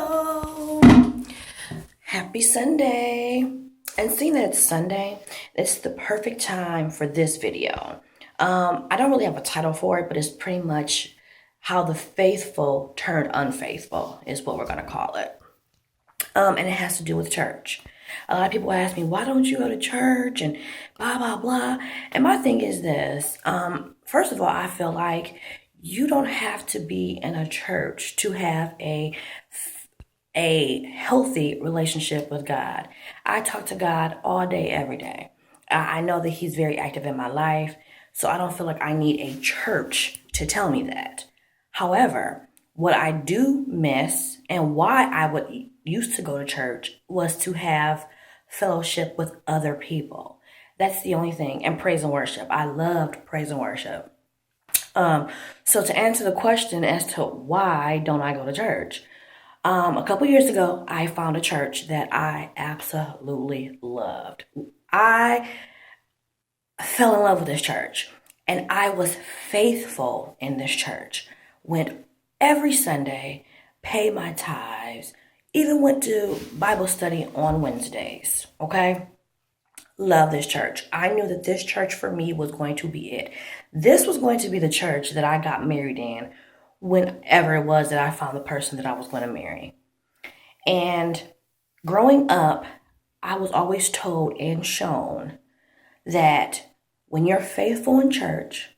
Oh, happy Sunday. And seeing that it's Sunday, it's the perfect time for this video. I don't really have a title for it, but it's pretty much how the faithful turned unfaithful is what we're going to call it. And it has to do with church. A lot of people ask me, why don't you go to church and blah, blah, blah. And my thing is this. First of all, I feel like you don't have to be in a church to have a healthy relationship with God. I talk to God all day, every day. I know that He's very active in my life, so I don't feel like I need a church to tell me that. However, what I do miss and why I would used to go to church was to have fellowship with other people. That's the only thing. And praise and worship. I loved praise and worship. So to answer the question as to why don't I go to church, a couple years ago, I found a church that I absolutely loved. I fell in love with this church, and I was faithful in this church. Went every Sunday, paid my tithes, even went to Bible study on Wednesdays. Okay? Love this church. I knew that this church for me was going to be it. This was going to be the church that I got married in whenever it was that I found the person that I was going to marry. And growing up, I was always told and shown that when you're faithful in church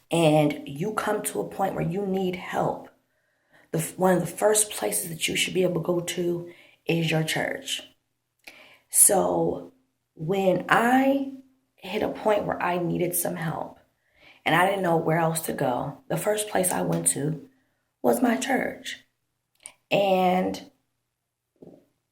and you come to a point where you need help, one of the first places that you should be able to go to is your church. So when I hit a point where I needed some help and I didn't know where else to go, the first place I went to was my church. And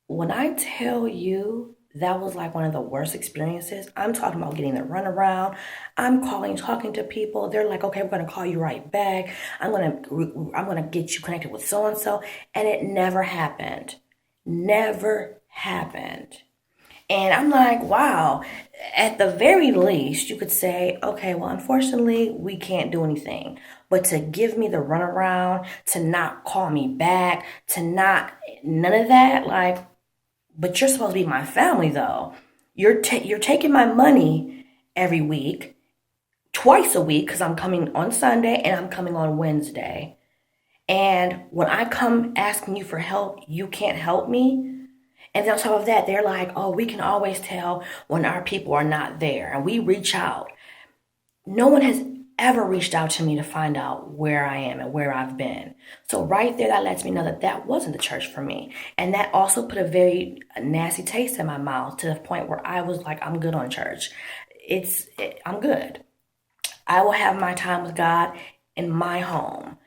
when I tell you that was like one of the worst experiences, I'm talking about getting the runaround. I'm talking to people. They're like, okay, we're going to call you right back. I'm going to get you connected with so and so. And it never happened. Never happened. And I'm like, wow, at the very least, you could say, okay, well, unfortunately, we can't do anything. But to give me the runaround, to not call me back, none of that, like, but you're supposed to be my family, though. You're taking my money every week, twice a week, because I'm coming on Sunday and I'm coming on Wednesday. And when I come asking you for help, you can't help me. And then on top of that, they're like, oh, we can always tell when our people are not there. And we reach out. No one has ever reached out to me to find out where I am and where I've been. So right there, that lets me know that that wasn't the church for me. And that also put a very nasty taste in my mouth to the point where I was like, I'm good on church. I'm good. I will have my time with God in my home.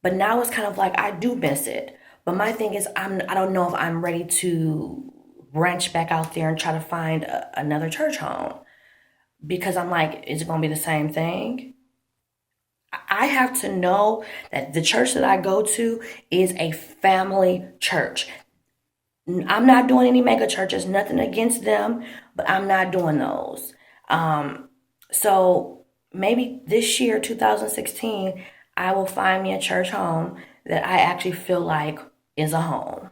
But now it's kind of like I do miss it. But my thing is, I don't know if I'm ready to branch back out there and try to find another church home. Because I'm like, is it going to be the same thing? I have to know that the church that I go to is a family church. I'm not doing any mega churches, nothing against them, but I'm not doing those. So maybe this year, 2016, I will find me a church home that I actually feel like is a home.